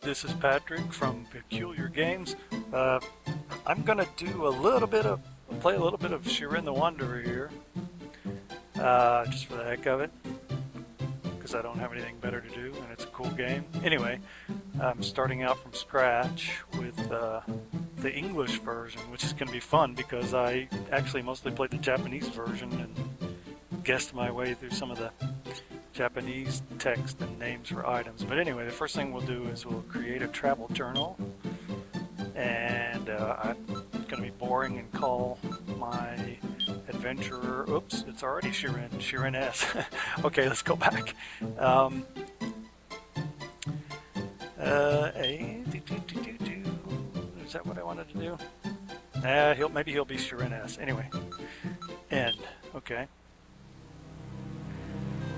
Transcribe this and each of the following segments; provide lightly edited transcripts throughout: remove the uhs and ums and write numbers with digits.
this is Patrick from Peculiar Games. I'm gonna do play a little bit of Shiren the Wanderer here, just for the heck of it, because I don't have anything better to do, and it's a cool game. Anyway, I'm starting out from scratch with the English version, which is gonna be fun because I actually mostly played the Japanese version and guessed my way through some of the Japanese text and names for items. But anyway, the first thing we'll do is we'll create a travel journal, and I'm going to be boring and call my adventurer, oops, it's already Shiren S. Okay, let's go back. Is that what I wanted to do? Maybe he'll be Shiren S. Anyway, end. Okay.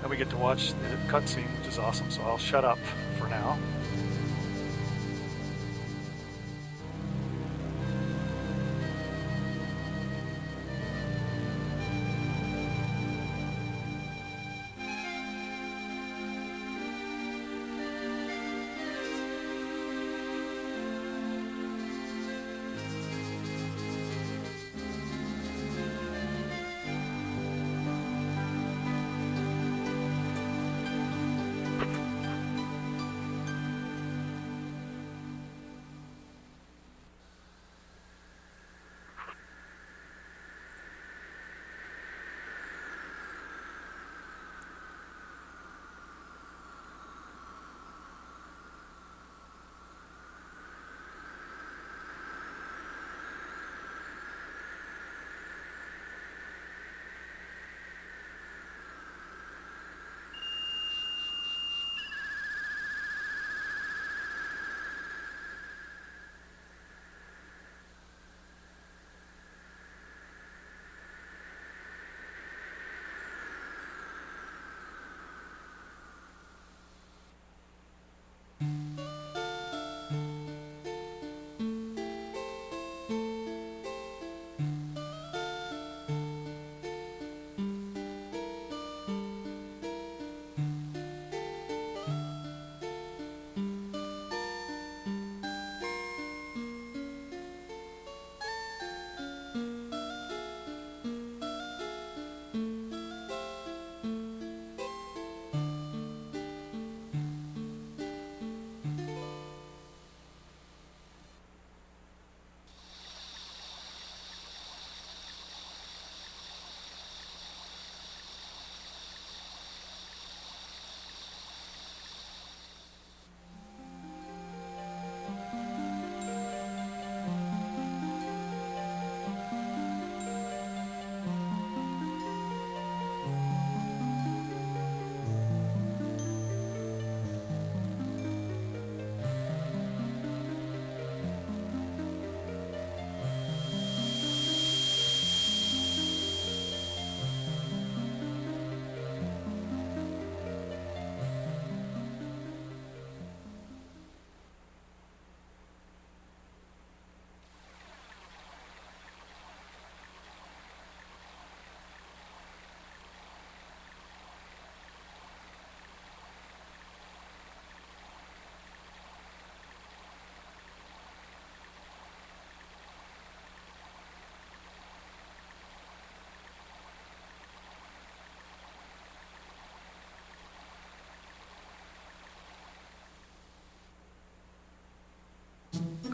Now we get to watch the cutscene, which is awesome, so I'll shut up for now.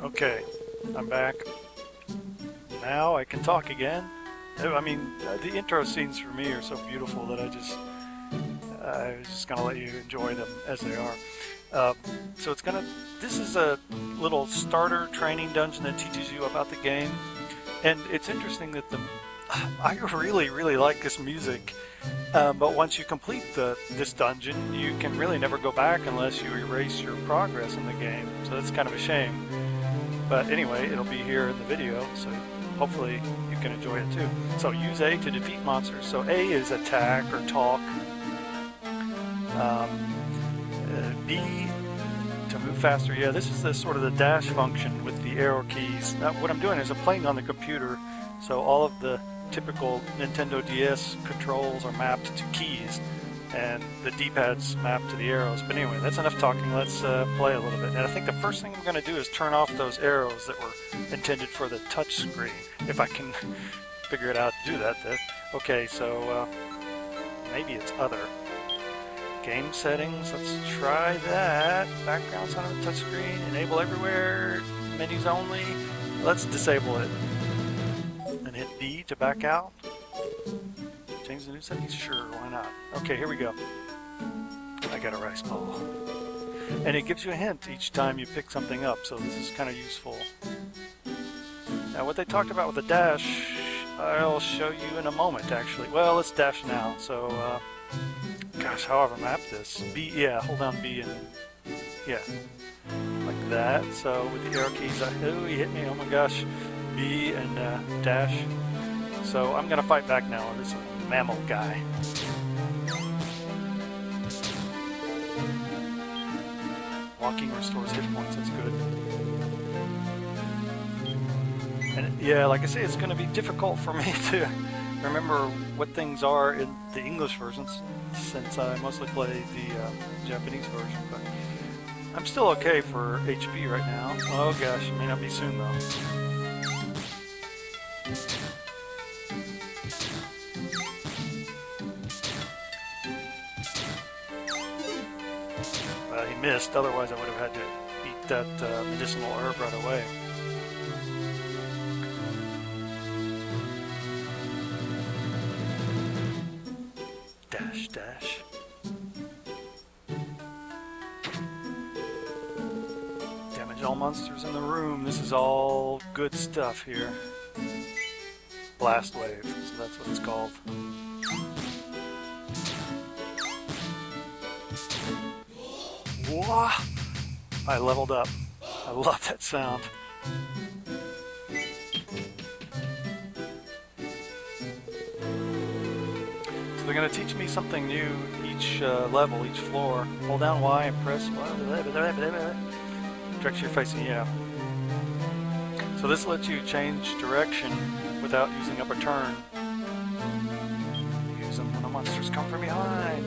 Okay, I'm back. Now I can talk again. I mean, the intro scenes for me are so beautiful that I was just gonna let you enjoy them as they are. So this is a little starter training dungeon that teaches you about the game, and it's interesting that I really like this music. But once you complete this dungeon, you can really never go back unless you erase your progress in the game. So that's kind of a shame. But anyway, it'll be here in the video, so hopefully you can enjoy it too. So use A to defeat monsters. So A is attack or talk. B to move faster. Yeah, this is the sort of the dash function with the arrow keys. Now, what I'm doing is I'm playing on the computer, so all of the typical Nintendo DS controls are mapped to keys. and the D-pad's mapped to the arrows. But anyway, that's enough talking. Let's play a little bit. And I think the first thing I'm going to do is turn off those arrows that were intended for the touch screen, if I can figure it out to do that. Okay, so maybe it's other. Game settings, let's try that. Backgrounds on the touchscreen, enable everywhere, menus only. Let's disable it. And hit B to back out. Change the new settings? Sure, why not? Okay, here we go. I got a rice ball. And it gives you a hint each time you pick something up, so this is kind of useful. Now what they talked about with the dash, I'll show you in a moment actually. Well, let's dash now. So, gosh, however I map this. B, yeah, hold down B and, yeah, like that. So with the arrow keys, oh, he hit me, oh my gosh. B and dash. So I'm gonna fight back now with this mammal guy. Walking restores hit points, that's good. And yeah, like I say, it's gonna be difficult for me to remember what things are in the English versions, since I mostly play the Japanese version, but I'm still okay for HP right now. Oh gosh, it may not be soon though. Well, he missed, otherwise I would have had to eat that medicinal herb right away. Dash, dash. Damage all monsters in the room. This is all good stuff here. Blast wave, so that's what it's called. Whoa! I leveled up. I love that sound. They're going to teach me something new each level, each floor. Hold down Y and press direction you're facing, yeah. So this lets you change direction without using up a turn. Use them when the monsters come from behind.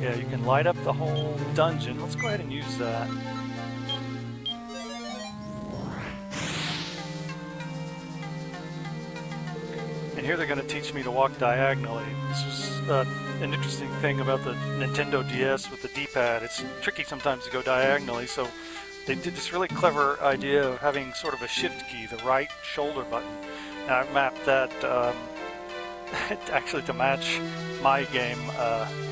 Yeah, you can light up the whole dungeon. Let's go ahead and use that. And here they're going to teach me to walk diagonally. This was an interesting thing about the Nintendo DS with the D-pad. It's tricky sometimes to go diagonally, so they did this really clever idea of having sort of a shift key, the right shoulder button. Now I've mapped that actually to match my game,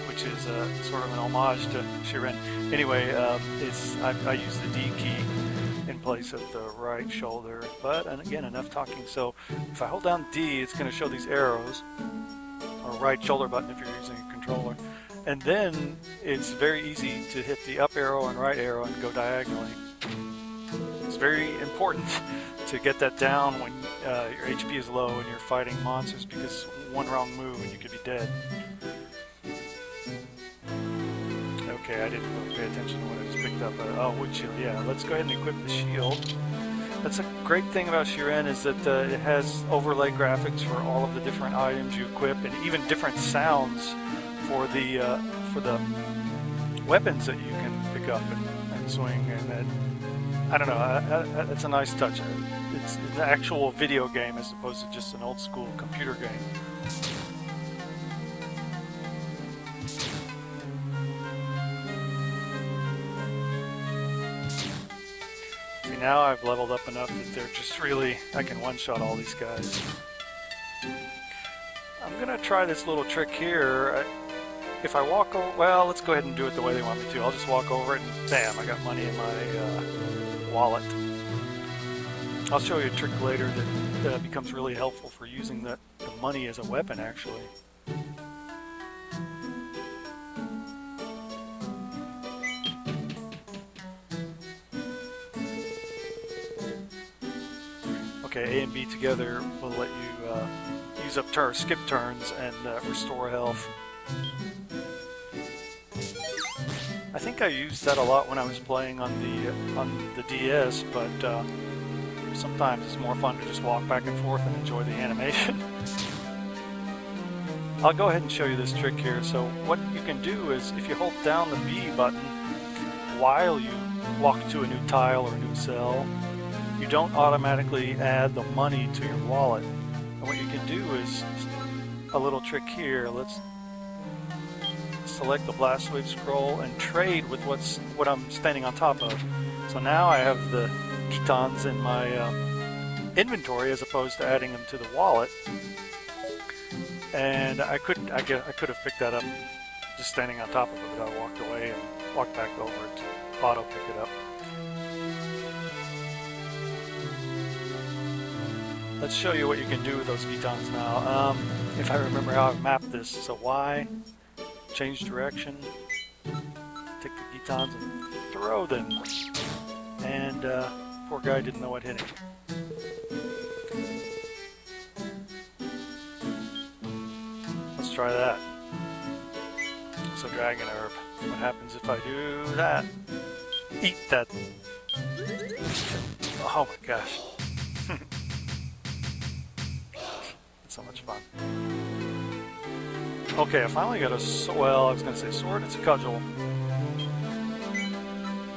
which is sort of an homage to Shiren. Anyway, I use the D key in place of the right shoulder, but and again, enough talking. So if I hold down D, it's going to show these arrows, or right shoulder button if you're using a controller, and then it's very easy to hit the up arrow and right arrow and go diagonally. It's very important to get that down when your HP is low and you're fighting monsters, because one wrong move and you could be dead. Okay, I didn't really pay attention to what I just picked up. Oh, wood shield, yeah. Let's go ahead and equip the shield. That's a great thing about Shiren, is that it has overlay graphics for all of the different items you equip, and even different sounds for the weapons that you can pick up and swing. And I don't know, it's a nice touch. It's an actual video game as opposed to just an old school computer game. See, now I've leveled up enough that they're just really, I can one-shot all these guys. I'm gonna try this little trick here. If I walk over, well, let's go ahead and do it the way they want me to. I'll just walk over it and bam, I got money in my wallet. I'll show you a trick later that becomes really helpful for using the money as a weapon, actually. Okay, A and B together will let you use up skip turns and restore health. I think I used that a lot when I was playing on the DS, but sometimes it's more fun to just walk back and forth and enjoy the animation. I'll go ahead and show you this trick here. So what you can do is if you hold down the B button while you walk to a new tile or new cell, you don't automatically add the money to your wallet. And what you can do is a little trick here. Let's select the blast wave scroll and trade with what I'm standing on top of. So now I have the gitans in my inventory as opposed to adding them to the wallet. And I could have picked that up just standing on top of it, but I walked away and walked back over to auto pick it up. Let's show you what you can do with those gitans now. If I remember how I mapped this, so Y, change direction, take the gitans and throw them. And poor guy didn't know what hit him. Let's try that. So dragon herb. What happens if I do that? Eat that. Oh my gosh. So much fun. Okay, I finally got a, well, I was going to say sword, it's a cudgel.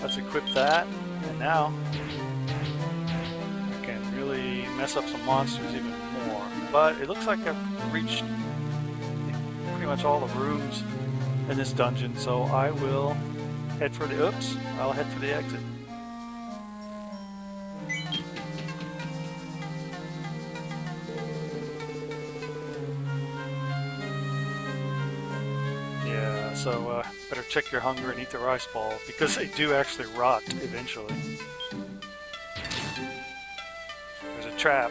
Let's equip that, and now I can really mess up some monsters even more. But it looks like I've reached pretty much all the rooms in this dungeon, so I will head for the, I'll head for the exit. So better check your hunger and eat the rice ball, because they do actually rot eventually. There's a trap.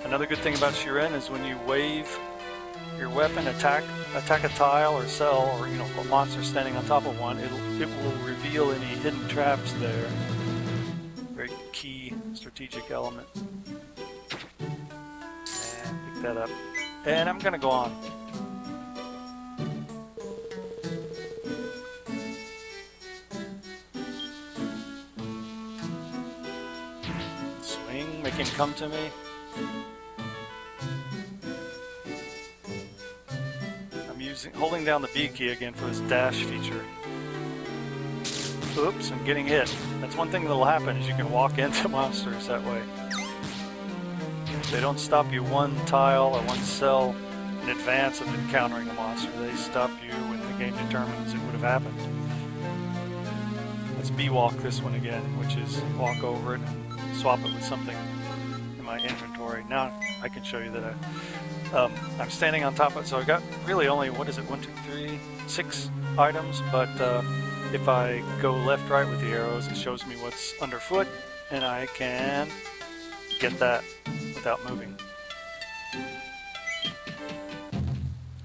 Another good thing about Shiren is when you wave your weapon, attack a tile or cell, or a monster standing on top of one, it will reveal any hidden traps there. Very key strategic element. And pick that up. And I'm gonna go on. Make him come to me. I'm holding down the B key again for this dash feature. Oops, I'm getting hit. That's one thing that'll happen, is you can walk into monsters that way. They don't stop you one tile or one cell in advance of encountering a monster. They stop you when the game determines it would have happened. Let's B-walk this one again, which is walk over it and swap it with something in my inventory. Now I can show you that I'm standing on top of it, so I got really only, 1, 2, 3, 6 items, but if I go left, right with the arrows, it shows me what's underfoot, and I can get that without moving.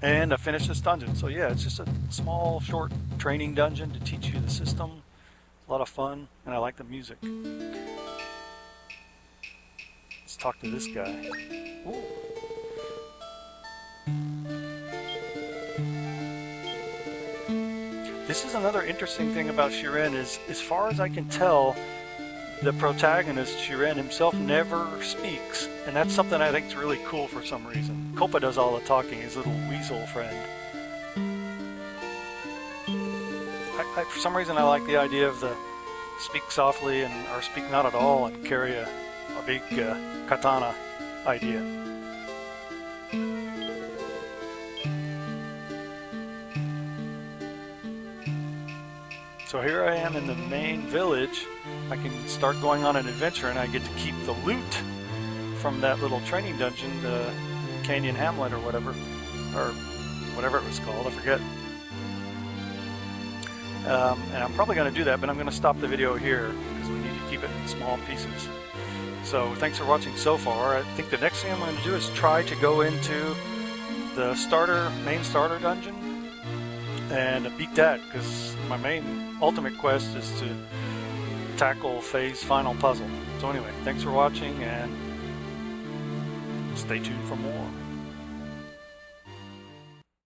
And I finished this dungeon. So yeah, it's just a small, short training dungeon to teach you the system. A lot of fun, and I like the music. Let's talk to this guy. Ooh. This is another interesting thing about Shiren is, as far as I can tell, the protagonist, Shiren himself, never speaks. And that's something I think is really cool for some reason. Copa does all the talking, his little weasel friend. For some reason I like the idea of the speak softly or speak not at all and carry a big katana idea. So here I am in the main village. I can start going on an adventure and I get to keep the loot from that little training dungeon, the Canyon Hamlet or whatever it was called, I forget. And I'm probably going to do that, but I'm going to stop the video here because we need to keep it in small pieces. So thanks for watching so far. I think the next thing I'm going to do is try to go into the main starter dungeon and beat that, because my main ultimate quest is to tackle Faye's final puzzle. So anyway, thanks for watching and stay tuned for more.